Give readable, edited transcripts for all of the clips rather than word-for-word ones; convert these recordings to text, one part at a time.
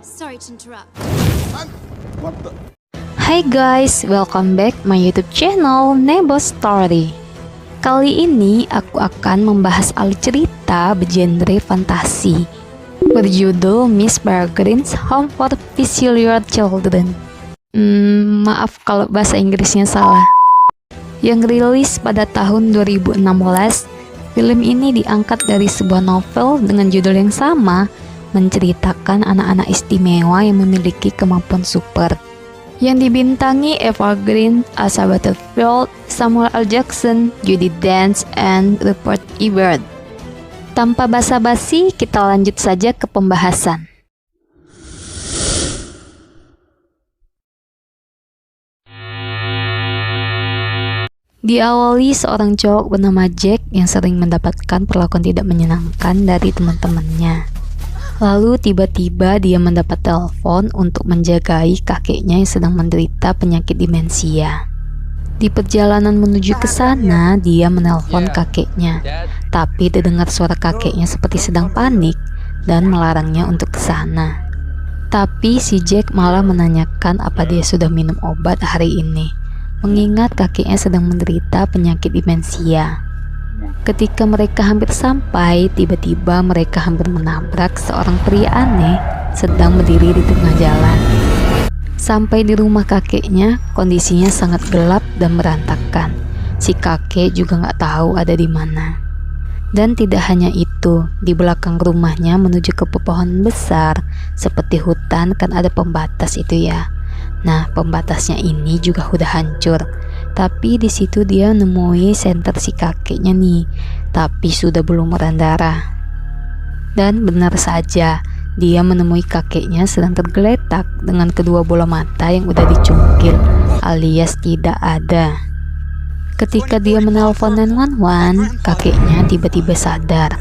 Sorry to interrupt. What the? Hai guys, welcome back my YouTube channel Nebo Story. Kali ini aku akan membahas alur cerita bergenre fantasi berjudul Miss Peregrine's Home for Peculiar Children. Maaf kalau bahasa Inggrisnya salah. Yang rilis pada tahun 2016, film ini diangkat dari sebuah novel dengan judul yang sama, menceritakan anak-anak istimewa yang memiliki kemampuan super. Yang dibintangi Eva Green, Asa Butterfield, Samuel L. Jackson, Judi Dench, and Rupert Everett. Tanpa basa-basi, kita lanjut saja ke pembahasan. Diawali seorang cowok bernama Jack yang sering mendapatkan perlakuan tidak menyenangkan dari teman-temannya. Lalu tiba-tiba dia mendapat telepon untuk menjagai kakeknya yang sedang menderita penyakit demensia. Di perjalanan menuju ke sana, dia menelpon kakeknya, tapi terdengar suara kakeknya seperti sedang panik dan melarangnya untuk ke sana. Tapi si Jack malah menanyakan apa dia sudah minum obat hari ini, mengingat kakeknya sedang menderita penyakit demensia. Ketika mereka hampir sampai, tiba-tiba mereka hampir menabrak seorang pria aneh sedang berdiri di tengah jalan. Sampai di rumah kakeknya, kondisinya sangat gelap dan berantakan. Si kakek juga nggak tahu ada di mana. Dan tidak hanya itu, di belakang rumahnya menuju ke pepohonan besar seperti hutan, kan ada pembatas itu ya. Nah, pembatasnya ini juga udah hancur. Tapi di situ dia nemui senter si kakeknya nih, tapi sudah berlumuran darah. Dan benar saja, dia menemui kakeknya sedang tergeletak dengan kedua bola mata yang udah dicungkil, alias tidak ada. Ketika dia menelpon 911, kakeknya tiba-tiba sadar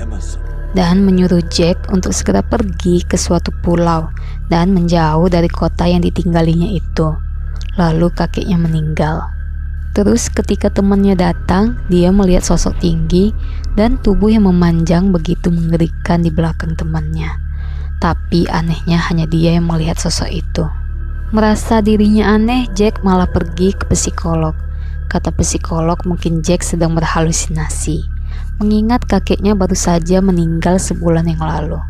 dan menyuruh Jack untuk segera pergi ke suatu pulau dan menjauh dari kota yang ditinggalinya itu. Lalu kakeknya meninggal. Terus ketika temannya datang, dia melihat sosok tinggi dan tubuh yang memanjang begitu mengerikan di belakang temannya. Tapi anehnya hanya dia yang melihat sosok itu. Merasa dirinya aneh, Jack malah pergi ke psikolog. Kata psikolog mungkin Jack sedang berhalusinasi, mengingat kakeknya baru saja meninggal sebulan yang lalu.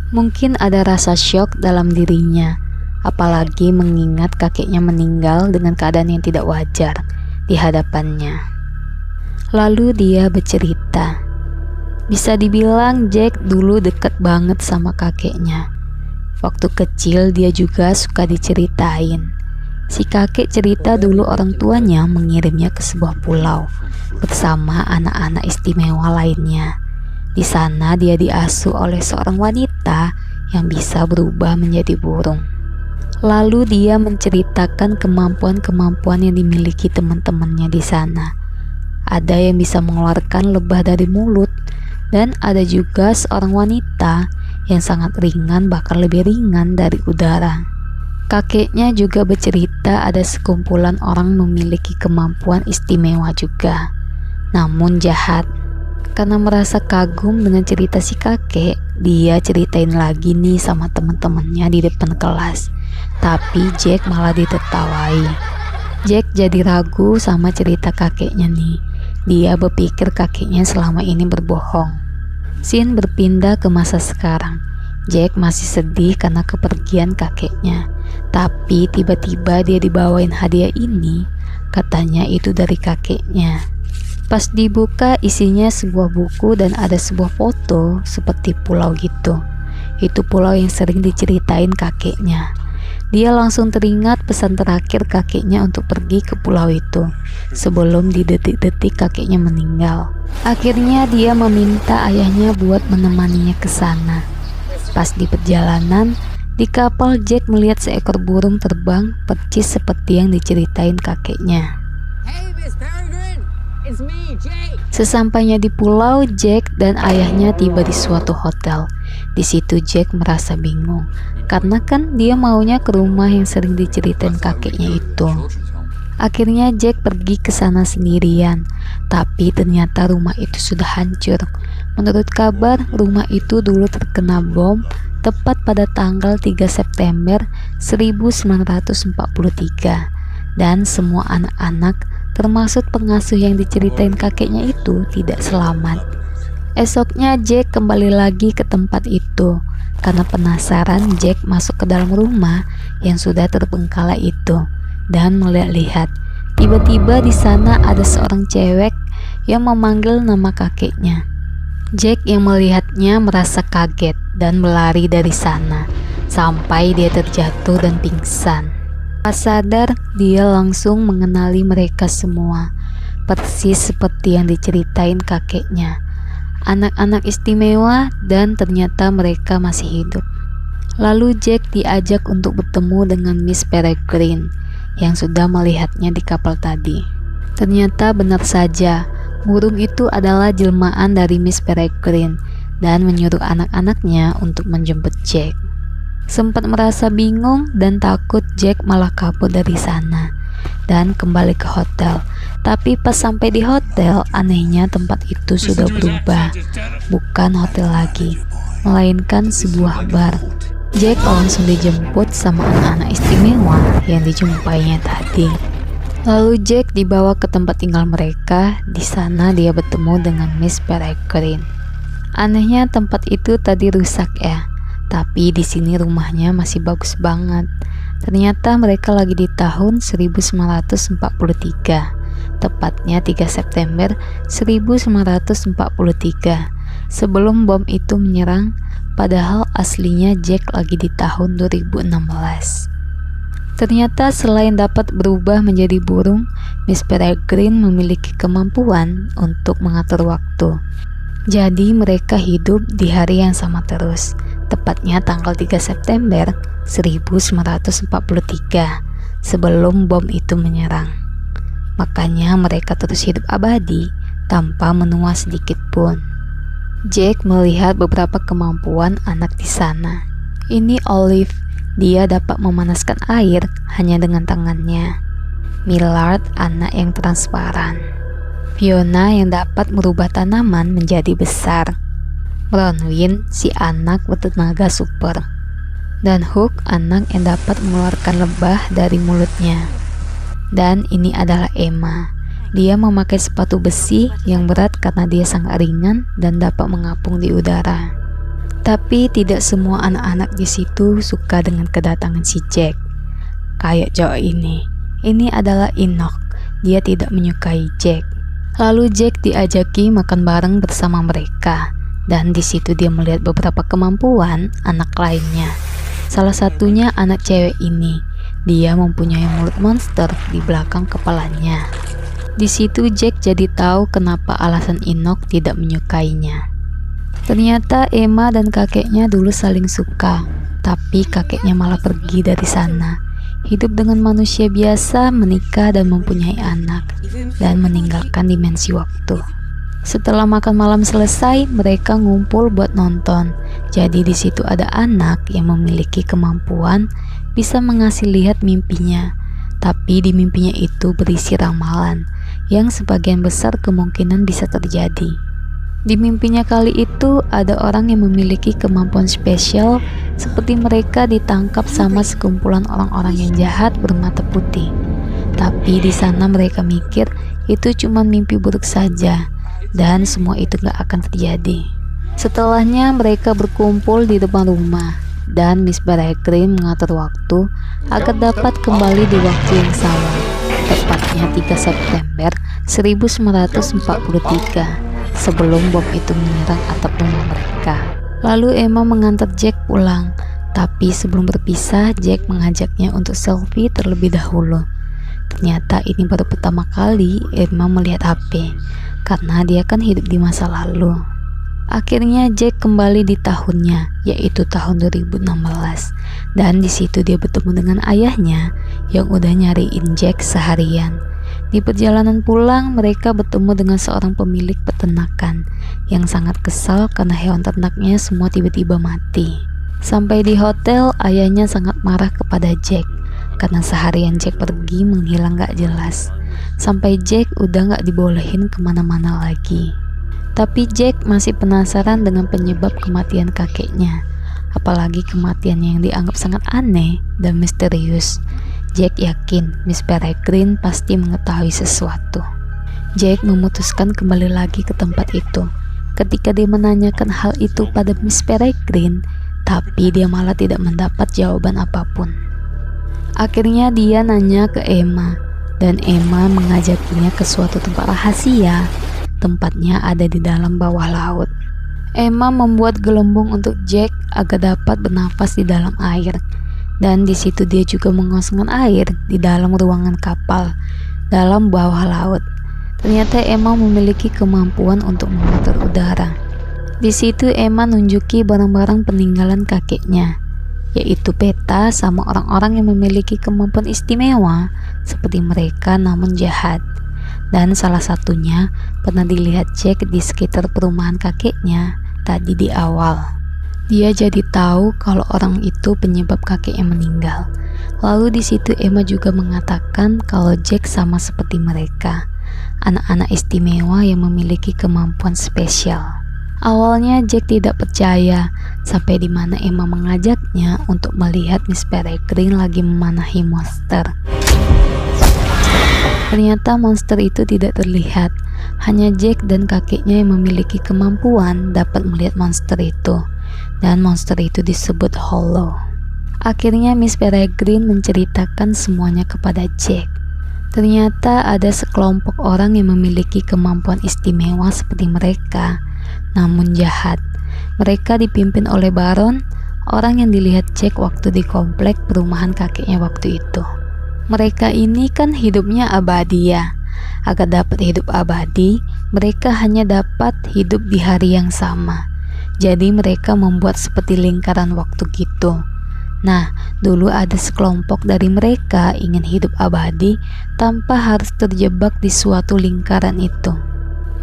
Mungkin ada rasa syok dalam dirinya, apalagi mengingat kakeknya meninggal dengan keadaan yang tidak wajar di hadapannya. Lalu dia bercerita. Bisa dibilang Jack dulu dekat banget sama kakeknya. Waktu kecil dia juga suka diceritain. Si kakek cerita dulu orang tuanya mengirimnya ke sebuah pulau bersama anak-anak istimewa lainnya. Di sana dia diasuh oleh seorang wanita yang bisa berubah menjadi burung. Lalu dia menceritakan kemampuan-kemampuan yang dimiliki teman-temannya di sana. Ada yang bisa mengeluarkan lebah dari mulut, dan ada juga seorang wanita yang sangat ringan, bahkan lebih ringan dari udara. Kakeknya juga bercerita ada sekumpulan orang memiliki kemampuan istimewa juga, namun jahat. Karena merasa kagum dengan cerita si kakek, dia ceritain lagi nih sama teman-temannya di depan kelas. Tapi Jack malah ditertawai. Jack jadi ragu sama cerita kakeknya nih. Dia berpikir kakeknya selama ini berbohong. Scene berpindah ke masa sekarang. Jack masih sedih karena kepergian kakeknya. Tapi tiba-tiba dia dibawain hadiah ini. Katanya itu dari kakeknya. Pas dibuka isinya sebuah buku dan ada sebuah foto seperti pulau gitu. Itu pulau yang sering diceritain kakeknya. Dia langsung teringat pesan terakhir kakeknya untuk pergi ke pulau itu sebelum di detik-detik kakeknya meninggal. Akhirnya dia meminta ayahnya buat menemaninya ke sana. Pas di perjalanan, di kapal Jack melihat seekor burung terbang percis seperti yang diceritain kakeknya. Hey, Miss Peregrine, it's me, Jake. Sesampainya di pulau, Jack dan ayahnya tiba di suatu hotel. Di situ Jack merasa bingung, karena kan dia maunya ke rumah yang sering diceritain kakeknya itu. Akhirnya Jack pergi ke sana sendirian, tapi ternyata rumah itu sudah hancur. Menurut kabar, rumah itu dulu terkena bom, tepat pada tanggal 3 September 1943, dan semua anak-anak termasuk pengasuh yang diceritain kakeknya itu tidak selamat. Esoknya Jack kembali lagi ke tempat itu. Karena penasaran, Jack masuk ke dalam rumah yang sudah terbengkalai itu dan melihat-lihat. Tiba-tiba di sana ada seorang cewek yang memanggil nama kakeknya. Jack yang melihatnya merasa kaget dan berlari dari sana sampai dia terjatuh dan pingsan. Pas sadar, dia langsung mengenali mereka semua, persis seperti yang diceritain kakeknya. Anak-anak istimewa, dan ternyata mereka masih hidup. Lalu Jack diajak untuk bertemu dengan Miss Peregrine yang sudah melihatnya di kapal tadi. Ternyata benar saja, burung itu adalah jelmaan dari Miss Peregrine dan menyuruh anak-anaknya untuk menjemput Jack. Sempat merasa bingung dan takut, Jack malah kabur dari sana dan kembali ke hotel. Tapi pas sampai di hotel, anehnya tempat itu sudah berubah. Bukan hotel lagi, melainkan sebuah bar. Jack langsung dijemput sama anak-anak istimewa yang dijumpainya tadi. Lalu Jack dibawa ke tempat tinggal mereka. Di sana dia bertemu dengan Miss Peregrine. Anehnya tempat itu tadi rusak ya, tapi di sini rumahnya masih bagus banget. Ternyata mereka lagi di tahun 1943, tepatnya 3 September 1943, sebelum bom itu menyerang, padahal aslinya Jack lagi di tahun 2016. Ternyata selain dapat berubah menjadi burung, Miss Peregrine memiliki kemampuan untuk mengatur waktu. Jadi mereka hidup di hari yang sama terus, tepatnya tanggal 3 September 1943, sebelum bom itu menyerang. Makanya mereka terus hidup abadi tanpa menua sedikit pun. Jack melihat beberapa kemampuan anak di sana. Ini Olive, dia dapat memanaskan air hanya dengan tangannya. Millard, anak yang transparan. Fiona yang dapat merubah tanaman menjadi besar. Bronwyn, si anak bertenaga super. Dan Hook, anak yang dapat mengeluarkan lebah dari mulutnya. Dan ini adalah Emma. Dia memakai sepatu besi yang berat karena dia sangat ringan dan dapat mengapung di udara. Tapi tidak semua anak-anak di situ suka dengan kedatangan si Jack. Kayak cowok ini. Ini adalah Enoch. Dia tidak menyukai Jack. Lalu Jack diajaki makan bareng bersama mereka. Dan di situ dia melihat beberapa kemampuan anak lainnya. Salah satunya anak cewek ini. Dia mempunyai mulut monster di belakang kepalanya. Di situ Jack jadi tahu kenapa alasan Enoch tidak menyukainya. Ternyata Emma dan kakeknya dulu saling suka, tapi kakeknya malah pergi dari sana. Hidup dengan manusia biasa, menikah dan mempunyai anak, dan meninggalkan dimensi waktu. Setelah makan malam selesai, mereka ngumpul buat nonton. Jadi di situ ada anak yang memiliki kemampuan bisa mengasih lihat mimpinya. Tapi di mimpinya itu berisi ramalan yang sebagian besar kemungkinan bisa terjadi. Di mimpinya kali itu ada orang yang memiliki kemampuan spesial, seperti mereka ditangkap sama sekumpulan orang-orang yang jahat bermata putih. Tapi di sana mereka mikir itu cuma mimpi buruk saja, dan semua itu gak akan terjadi. Setelahnya mereka berkumpul di depan rumah, dan Miss Peregrine mengatur waktu agar dapat kembali di waktu yang sama, tepatnya 3 September 1943. Sebelum bom itu menyerang atap rumah mereka. Lalu Emma mengantar Jack pulang. Tapi sebelum berpisah, Jack mengajaknya untuk selfie terlebih dahulu. Ternyata ini baru pertama kali Emma melihat HP, karena dia kan hidup di masa lalu. Akhirnya Jack kembali di tahunnya, yaitu tahun 2016. Dan di situ dia bertemu dengan ayahnya yang udah nyariin Jack seharian. Di perjalanan pulang, mereka bertemu dengan seorang pemilik peternakan yang sangat kesal karena hewan ternaknya semua tiba-tiba mati. Sampai di hotel, ayahnya sangat marah kepada Jack karena seharian Jack pergi menghilang gak jelas. Sampai Jack udah gak dibolehin kemana-mana lagi. Tapi Jack masih penasaran dengan penyebab kematian kakeknya. apalagi kematiannya yang dianggap sangat aneh dan misterius. Jack yakin Miss Peregrine pasti mengetahui sesuatu. Jack memutuskan kembali lagi ke tempat itu. Ketika dia menanyakan hal itu pada Miss Peregrine, tapi dia malah tidak mendapat jawaban apapun. Akhirnya dia nanya ke Emma, dan Emma mengajakinya ke suatu tempat rahasia. Tempatnya ada di dalam bawah laut. Emma membuat gelembung untuk Jack agar dapat bernafas di dalam air, dan di situ dia juga mengosongkan air di dalam ruangan kapal dalam bawah laut. Ternyata Emma memiliki kemampuan untuk mengatur udara. Di situ Emma nunjuki barang-barang peninggalan kakeknya, yaitu peta sama orang-orang yang memiliki kemampuan istimewa seperti mereka namun jahat. Dan salah satunya pernah dilihat Jack di sekitar perumahan kakeknya tadi di awal. Dia jadi tahu kalau orang itu penyebab kakeknya meninggal. Lalu di situ Emma juga mengatakan kalau Jack sama seperti mereka, anak-anak istimewa yang memiliki kemampuan spesial. Awalnya Jack tidak percaya, sampai di mana Emma mengajaknya untuk melihat Miss Peregrine lagi memanahi monster. Ternyata monster itu tidak terlihat, hanya Jack dan kakeknya yang memiliki kemampuan dapat melihat monster itu, dan monster itu disebut Hollow. Akhirnya Miss Peregrine menceritakan semuanya kepada Jack. Ternyata ada sekelompok orang yang memiliki kemampuan istimewa seperti mereka, namun jahat. Mereka dipimpin oleh Baron, orang yang dilihat Jack waktu di komplek perumahan kakeknya waktu itu. Mereka ini kan hidupnya abadi ya. Agar dapat hidup abadi, mereka hanya dapat hidup di hari yang sama. Jadi mereka membuat seperti lingkaran waktu gitu. Nah, dulu ada sekelompok dari mereka ingin hidup abadi tanpa harus terjebak di suatu lingkaran itu.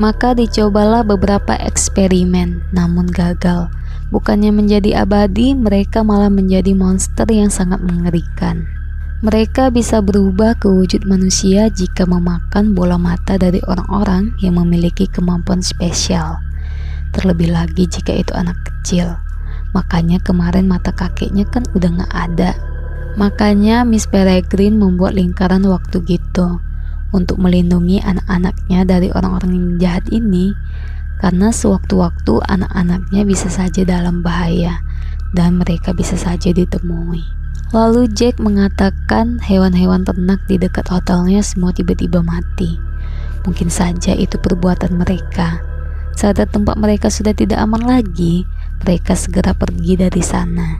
Maka dicobalah beberapa eksperimen, namun gagal. Bukannya menjadi abadi, mereka malah menjadi monster yang sangat mengerikan. Mereka bisa berubah ke wujud manusia jika memakan bola mata dari orang-orang yang memiliki kemampuan spesial. Terlebih lagi jika itu anak kecil. Makanya kemarin mata kakeknya kan udah gak ada. Makanya Miss Peregrine membuat lingkaran waktu gitu, untuk melindungi anak-anaknya dari orang-orang yang jahat ini. Karena sewaktu-waktu anak-anaknya bisa saja dalam bahaya, dan mereka bisa saja ditemui. Lalu Jack mengatakan hewan-hewan ternak di dekat hotelnya semua tiba-tiba mati. Mungkin saja itu perbuatan mereka. Saat tempat mereka sudah tidak aman lagi, mereka segera pergi dari sana.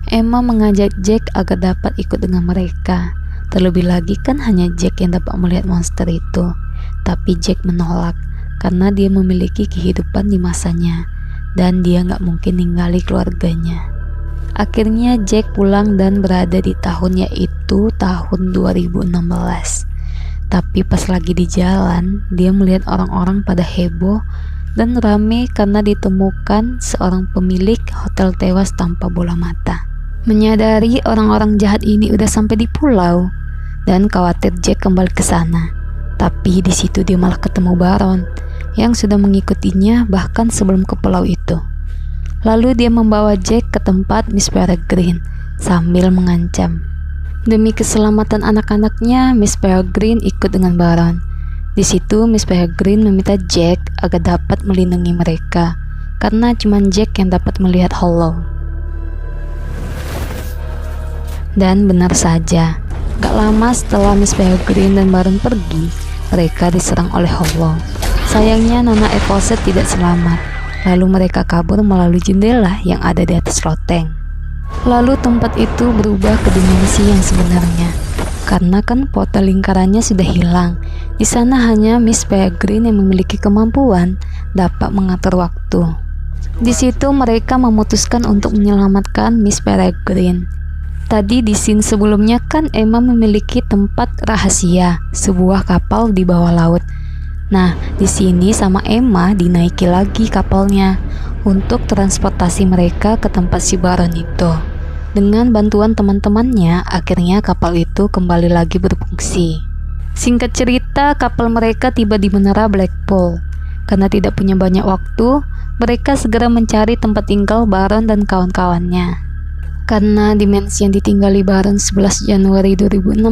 Emma mengajak Jack agar dapat ikut dengan mereka. Terlebih lagi kan hanya Jack yang dapat melihat monster itu. Tapi Jack menolak karena dia memiliki kehidupan di masanya, dan dia gak mungkin ninggali keluarganya. Akhirnya Jack pulang dan berada di tahun, yaitu tahun 2016. Tapi pas lagi di jalan, dia melihat orang-orang pada heboh dan rame karena ditemukan seorang pemilik hotel tewas tanpa bola mata. Menyadari orang-orang jahat ini udah sampai di pulau, dan khawatir Jack kembali ke sana. Tapi di situ dia malah ketemu Baron yang sudah mengikutinya bahkan sebelum ke pulau itu. Lalu dia membawa Jack ke tempat Miss Peregrine sambil mengancam. Demi keselamatan anak-anaknya, Miss Peregrine ikut dengan Baron. Di situ Miss Peregrine meminta Jack agar dapat melindungi mereka, karena cuma Jack yang dapat melihat Hollow. Dan benar saja, gak lama setelah Miss Peregrine dan Baron pergi, mereka diserang oleh Hollow. Sayangnya Nona Evelset tidak selamat. Lalu mereka kabur melalui jendela yang ada di atas loteng. Lalu tempat itu berubah ke dimensi yang sebenarnya, karena kan portal lingkarannya sudah hilang. Di sana hanya Miss Peregrine yang memiliki kemampuan dapat mengatur waktu. Di situ mereka memutuskan untuk menyelamatkan Miss Peregrine. Tadi di scene sebelumnya kan Emma memiliki tempat rahasia, sebuah kapal di bawah laut. Nah, di sini sama Emma dinaiki lagi kapalnya untuk transportasi mereka ke tempat si Baron itu. Dengan bantuan teman-temannya, akhirnya kapal itu kembali lagi berfungsi. Singkat cerita, kapal mereka tiba di menara Blackpool. Karena tidak punya banyak waktu, mereka segera mencari tempat tinggal Baron dan kawan-kawannya. Karena dimensi yang ditinggali Baron 11 Januari 2016,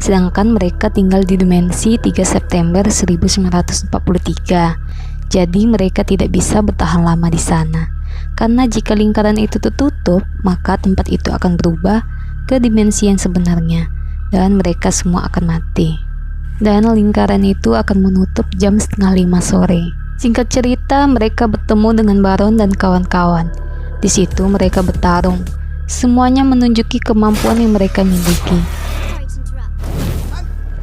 sedangkan mereka tinggal di dimensi 3 September 1943. Jadi mereka tidak bisa bertahan lama di sana. Karena jika lingkaran itu tertutup, maka tempat itu akan berubah ke dimensi yang sebenarnya dan mereka semua akan mati. Dan lingkaran itu akan menutup jam 4:30 sore. Singkat cerita, mereka bertemu dengan Baron dan kawan-kawan. Di situ mereka bertarung. Semuanya menunjuki kemampuan yang mereka miliki.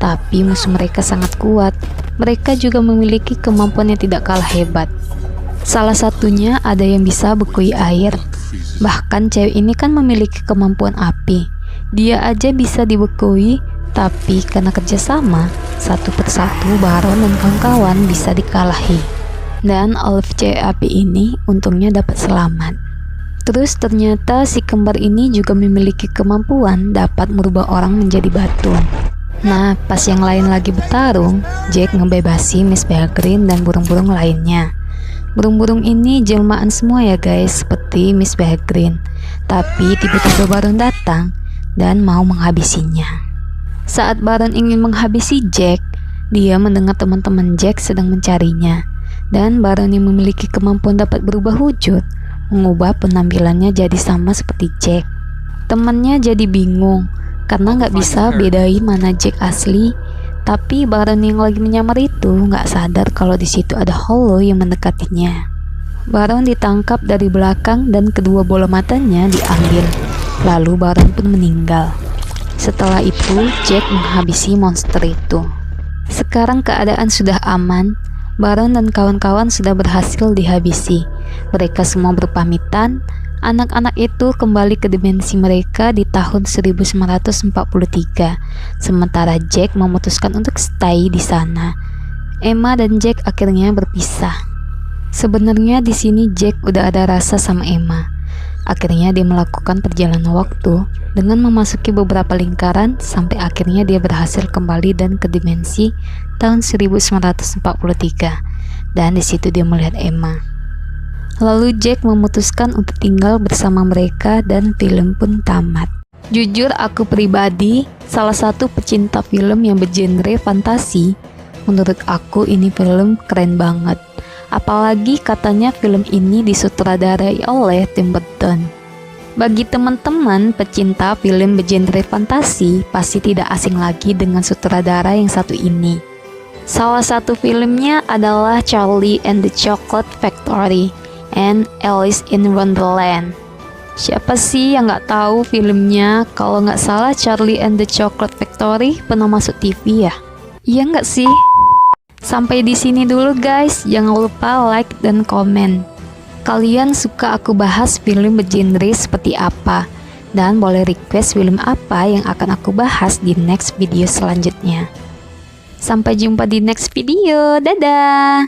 Tapi musuh mereka sangat kuat. Mereka juga memiliki kemampuan yang tidak kalah hebat. Salah satunya ada yang bisa bekui air. Bahkan cewek ini kan memiliki kemampuan api. Dia aja bisa dibekui, tapi karena kerjasama, satu persatu Baron dan kawan-kawan bisa dikalahi. Dan Olive cewek api ini untungnya dapat selamat. Terus ternyata si kembar ini juga memiliki kemampuan dapat merubah orang menjadi batu. Nah, pas yang lain lagi bertarung, Jack ngebebasi Miss Peregrine dan burung-burung lainnya. Burung-burung ini jelmaan semua ya guys, seperti Miss Peregrine. Tapi tiba-tiba Baron datang dan mau menghabisinya. Saat Baron ingin menghabisi Jack, dia mendengar teman-teman Jack sedang mencarinya. Dan Baron yang memiliki kemampuan dapat berubah wujud, mengubah penampilannya jadi sama seperti Jack. Temannya jadi bingung, karena nggak bisa bedain mana Jack asli. Tapi Baron yang lagi menyamar itu nggak sadar kalau di situ ada Hollow yang mendekatinya. Baron ditangkap dari belakang dan kedua bola matanya diambil. Lalu Baron pun meninggal. Setelah itu, Jack menghabisi monster itu. Sekarang keadaan sudah aman. Baron dan kawan-kawan sudah berhasil dihabisi. Mereka semua berpamitan. Anak-anak itu kembali ke dimensi mereka di tahun 1943. Sementara Jack memutuskan untuk stay di sana. Emma dan Jack akhirnya berpisah. Sebenarnya di sini Jack udah ada rasa sama Emma. Akhirnya dia melakukan perjalanan waktu dengan memasuki beberapa lingkaran sampai akhirnya dia berhasil kembali dan ke dimensi tahun 1943. Dan di situ dia melihat Emma. Lalu Jack memutuskan untuk tinggal bersama mereka dan film pun tamat. Jujur aku pribadi salah satu pecinta film yang bergenre fantasi. Menurut aku ini film keren banget. Apalagi katanya film ini disutradarai oleh Tim Burton. Bagi teman-teman pecinta film bergenre fantasi, pasti tidak asing lagi dengan sutradara yang satu ini. Salah satu filmnya adalah Charlie and the Chocolate Factory and Alice in Wonderland. Siapa sih yang nggak tahu filmnya? Kalau nggak salah Charlie and the Chocolate Factory pernah masuk TV ya? Iya nggak sih? Sampai di sini dulu guys, jangan lupa like dan komen. Kalian suka aku bahas film bergenre seperti apa? Dan boleh request film apa yang akan aku bahas di next video selanjutnya. Sampai jumpa di next video, dadah!